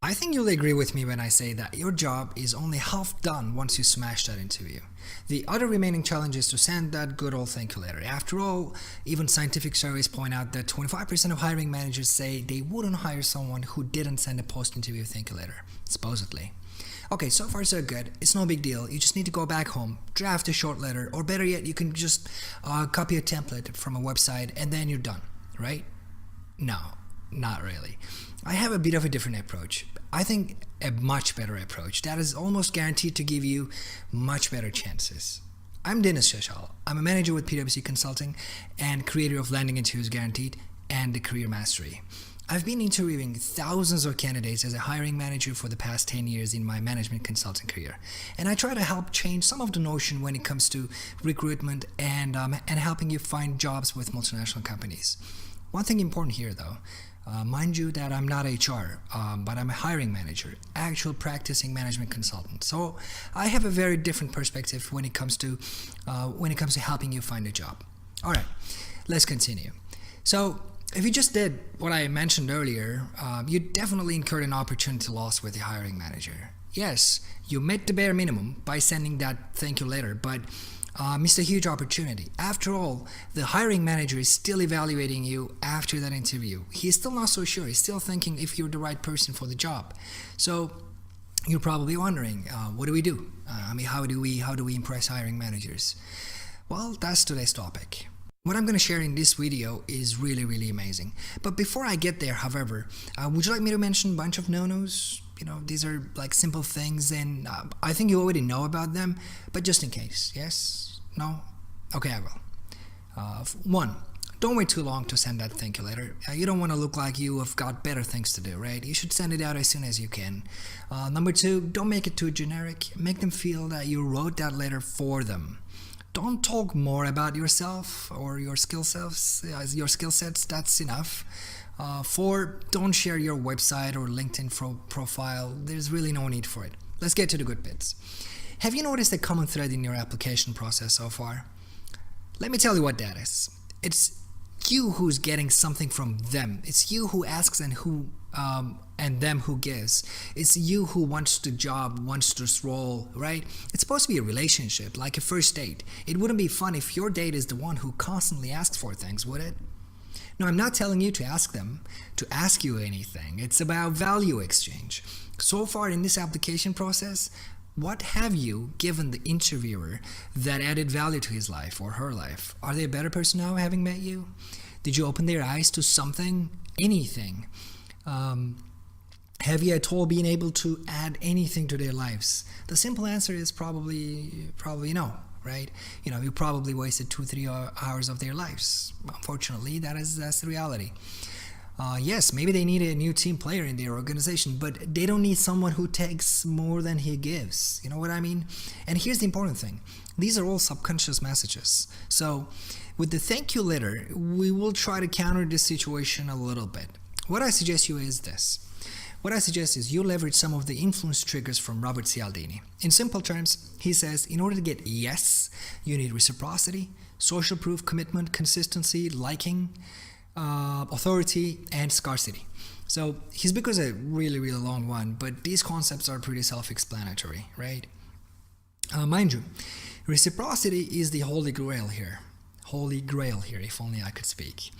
I think you'll agree with me when I say that your job is only half done once you smash that interview. The other remaining challenge is to send that good old thank you letter. After all, even scientific surveys point out that 25% of hiring managers say they wouldn't hire someone who didn't send a post-interview thank you letter, supposedly. Okay, so far so good. It's no big deal. You just need to go back home, draft a short letter, or better yet, you can just copy a template from a website and then you're done, right? No, not really. I have a bit of a different approach. I think a much better approach that is almost guaranteed to give you much better chances. I'm Dennis Shashal. I'm a manager with PwC Consulting and creator of Landing Interviews Guaranteed and the Career Mastery. I've been interviewing thousands of candidates as a hiring manager for the past 10 years in my management consulting career. And I try to help change some of the notion when it comes to recruitment and helping you find jobs with multinational companies. One thing important here though, mind you that I'm not HR, but I'm a hiring manager, actual practicing management consultant. So I have a very different perspective when it comes to helping you find a job. All right, let's continue. So if you just did what I mentioned earlier, you definitely incurred an opportunity loss with the hiring manager. Yes, you met the bare minimum by sending that thank you letter, but missed a huge opportunity. After all, the hiring manager is still evaluating you after that interview. He's still not so sure. He's still thinking if you're the right person for the job. So you're probably wondering, what do we do? How do we impress hiring managers? Well, that's today's topic. What I'm going to share in this video is really, really amazing. But before I get there, however, would you like me to mention a bunch of no-nos? You know, these are like simple things and I think you already know about them, but just in case. Yes? No? Okay, I will. One, don't wait too long to send that thank you letter. You don't want to look like you have got better things to do, right? You should send it out as soon as you can. Number two, don't make it too generic. Make them feel that you wrote that letter for them. Don't talk more about yourself or your skill sets. That's enough. 4, don't share your website or LinkedIn profile. There's really no need for it. Let's get to the good bits. Have you noticed a common thread in your application process so far? Let me tell you what that is. It's you who's getting something from them. It's you who asks and them who gives. It's you who wants the job, wants this role, right? It's supposed to be a relationship, like a first date. It wouldn't be fun if your date is the one who constantly asks for things, would it? No, I'm not telling you to ask them to ask you anything. It's about value exchange. So far in this application process, what have you given the interviewer that added value to his life or her life? Are they a better person now having met you? Did you open their eyes to something, anything? Have you at all been able to add anything to their lives? The simple answer is probably no, right? You know, you probably wasted 2-3 hours of their lives. Unfortunately, that's the reality. Yes, maybe they need a new team player in their organization, but they don't need someone who takes more than he gives. You know what I mean? And here's the important thing. These are all subconscious messages. So with the thank you letter, we will try to counter this situation a little bit. What I suggest you is this. What I suggest is you leverage some of the influence triggers from Robert Cialdini. In simple terms, he says in order to get yes, you need reciprocity, social proof, commitment, consistency, liking, authority, and scarcity. So his book is a really, really long one, but these concepts are pretty self-explanatory, right? Mind you, reciprocity is the holy grail here. Holy grail here, if only I could speak.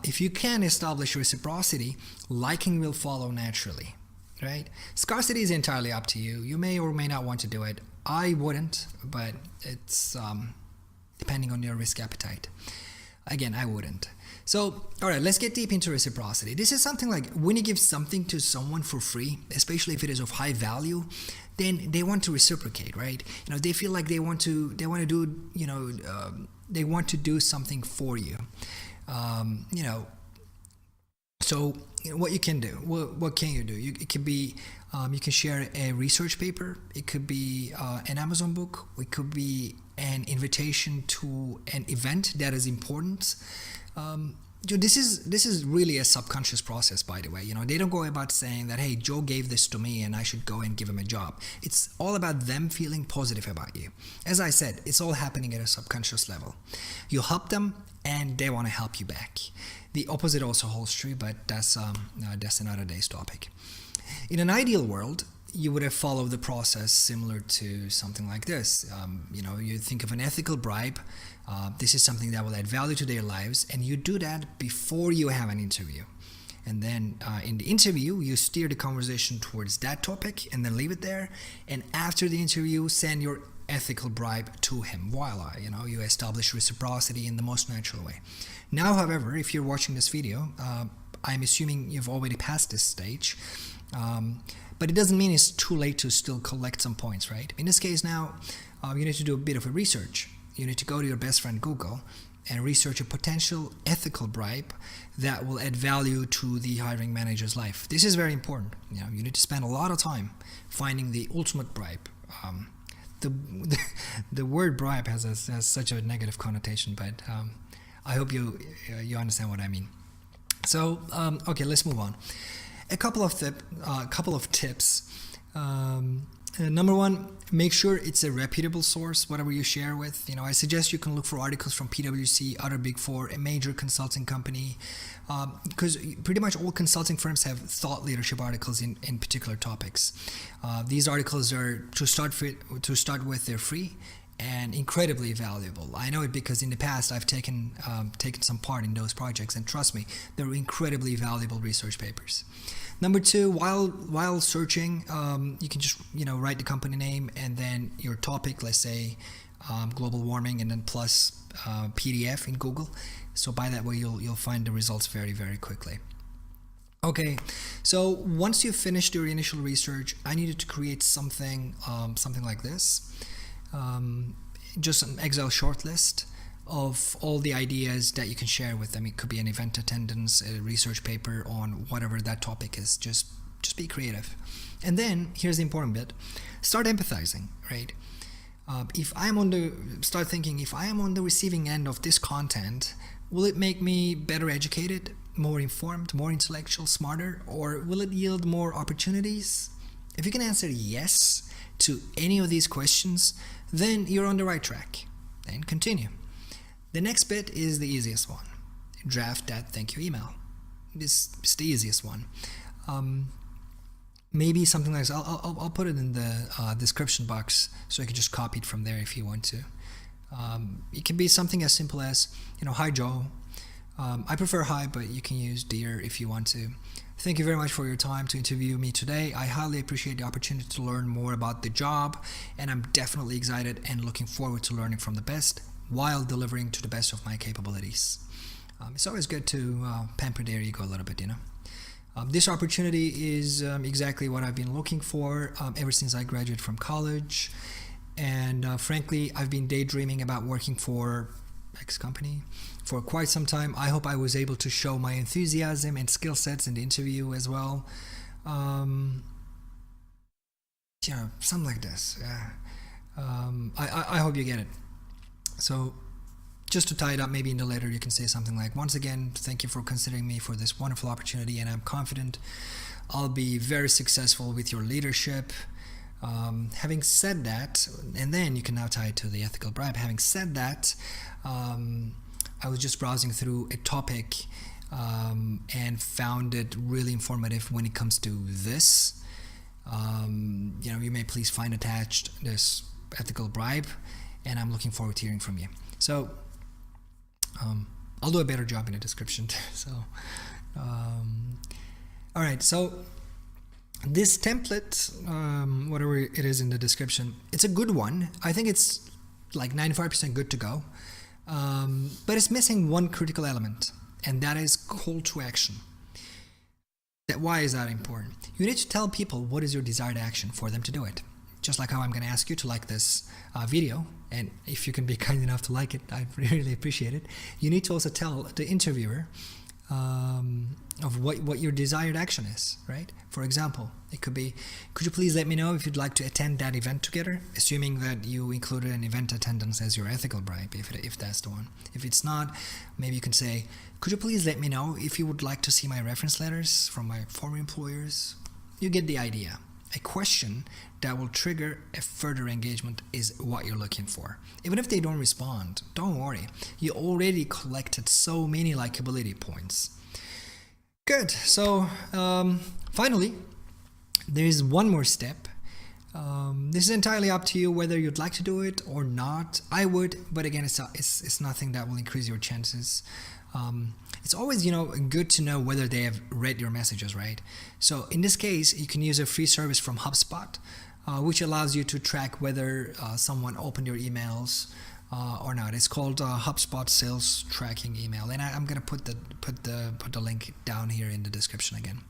If you can establish reciprocity, liking will follow naturally, right? Scarcity is entirely up to you. You may or may not want to do it. I wouldn't, but it's depending on your risk appetite. Again, I wouldn't. So, all right, let's get deep into reciprocity. This is something like when you give something to someone for free, especially if it is of high value, then they want to reciprocate, right? You know, they feel like they want to do, they want to do something for you. So what you can do, what can you do? It could be, you can share a research paper. It could be an Amazon book. It could be an invitation to an event that is important. This is really a subconscious process, by the way. You know, they don't go about saying that, hey, Joe gave this to me and I should go and give him a job. It's all about them feeling positive about you. As I said, it's all happening at a subconscious level. You help them and they want to help you back. The opposite also holds true, but that's another day's topic. In an ideal world, you would have followed the process similar to something like this. You think of an ethical bribe. This is something that will add value to their lives, and you do that before you have an interview. And then in the interview, you steer the conversation towards that topic and then leave it there. And after the interview, send your ethical bribe to him. Voila, you establish reciprocity in the most natural way. Now, however, if you're watching this video, I'm assuming you've already passed this stage. But it doesn't mean it's too late to still collect some points, right? In this case now, you need to do a bit of a research. You need to go to your best friend Google and research a potential ethical bribe that will add value to the hiring manager's life. This is very important. You need to spend a lot of time finding the ultimate bribe. The word bribe has such a negative connotation, but I hope you understand what I mean. So, okay, let's move on. A couple of tips. Number one, make sure it's a reputable source, whatever you share with. I suggest you can look for articles from PwC, other Big Four, a major consulting company, because pretty much all consulting firms have thought leadership articles in particular topics. These articles are, to start with, they're free and incredibly valuable. I know it because in the past I've taken some part in those projects, and trust me, they're incredibly valuable research papers. Number two, while searching, you can just write the company name and then your topic, let's say global warming, and then plus PDF in Google. So by that way you'll find the results very, very quickly. Okay, so once you've finished your initial research, I needed to create something like this. Just an Excel shortlist of all the ideas that you can share with them. It could be an event attendance, a research paper on whatever that topic is. Just be creative. And then here's the important bit: start empathizing, right? Start thinking, if I am on the receiving end of this content, will it make me better educated, more informed, more intellectual, smarter, or will it yield more opportunities? If you can answer yes to any of these questions, then you're on the right track. Then continue. The next bit is the easiest one. Draft that thank you email. This is the easiest one. Maybe something like this. I'll put it in the description box so you can just copy it from there if you want to. It can be something as simple as, hi Joe. I prefer hi, but you can use dear if you want to. Thank you very much for your time to interview me today. I highly appreciate the opportunity to learn more about the job, and I'm definitely excited and looking forward to learning from the best while delivering to the best of my capabilities. It's always good to pamper their ego a little bit, This opportunity is exactly what I've been looking for ever since I graduated from college. And frankly, I've been daydreaming about working for X company for quite some time. I hope I was able to show my enthusiasm and skill sets in the interview as well. Something like this. I hope you get it. So just to tie it up, maybe in the letter you can say something like, once again, thank you for considering me for this wonderful opportunity, and I'm confident I'll be very successful with your leadership. Having said that, and then you can now tie it to the ethical bribe. Having said that, I was just browsing through a topic and found it really informative when it comes to this. You may please find attached this ethical bribe, and I'm looking forward to hearing from you. So I'll do a better job in the description. So all right, so this template, whatever it is in the description, it's a good one. I think it's like 95% good to go, but it's missing one critical element, and that is call to action. Why is that important? You need to tell people what is your desired action for them to do it. Just like how I'm going to ask you to like this video, and if you can be kind enough to like it, I'd really appreciate it. You need to also tell the interviewer of what your desired action is, right? For example, it could be, could you please let me know if you'd like to attend that event together, assuming that you included an event attendance as your ethical bribe, if that's the one. If it's not, maybe you can say, could you please let me know if you would like to see my reference letters from my former employers? You get the idea. A question that will trigger a further engagement is what you're looking for. Even if they don't respond, don't worry. You already collected so many likability points. Good. So finally, There is one more step. This is entirely up to you whether you'd like to do it or not. I would, but again, it's nothing that will increase your chances. It's always, good to know whether they have read your messages, right? So in this case, you can use a free service from HubSpot, which allows you to track whether someone opened your emails or not. It's called HubSpot Sales Tracking Email, and I'm gonna put the link down here in the description again.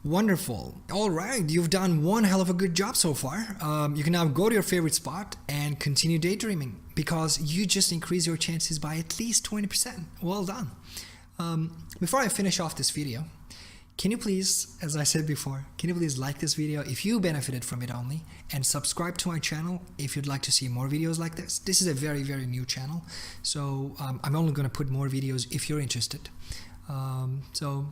Wonderful. All right, you've done one hell of a good job so far. You can now go to your favorite spot and continue daydreaming because you just increase your chances by at least 20%. Well done. Before I finish off this video, can you please, as I said before, can you please like this video if you benefited from it only, and subscribe to my channel if you'd like to see more videos like this. This is a very, very new channel, so I'm only going to put more videos if you're interested. So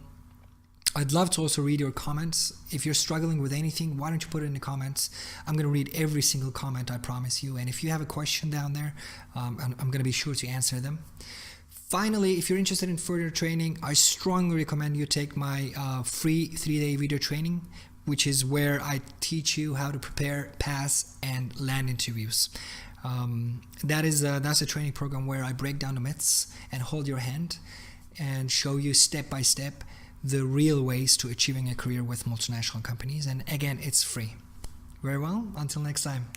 I'd love to also read your comments. If you're struggling with anything, why don't you put it in the comments? I'm going to read every single comment, I promise you. And if you have a question down there, I'm going to be sure to answer them. Finally, if you're interested in further training, I strongly recommend you take my free 3-day video training, which is where I teach you how to prepare, pass, and land interviews. That's a training program where I break down the myths and hold your hand and show you step by step the real ways to achieving a career with multinational companies. And again, it's free. Very well, until next time.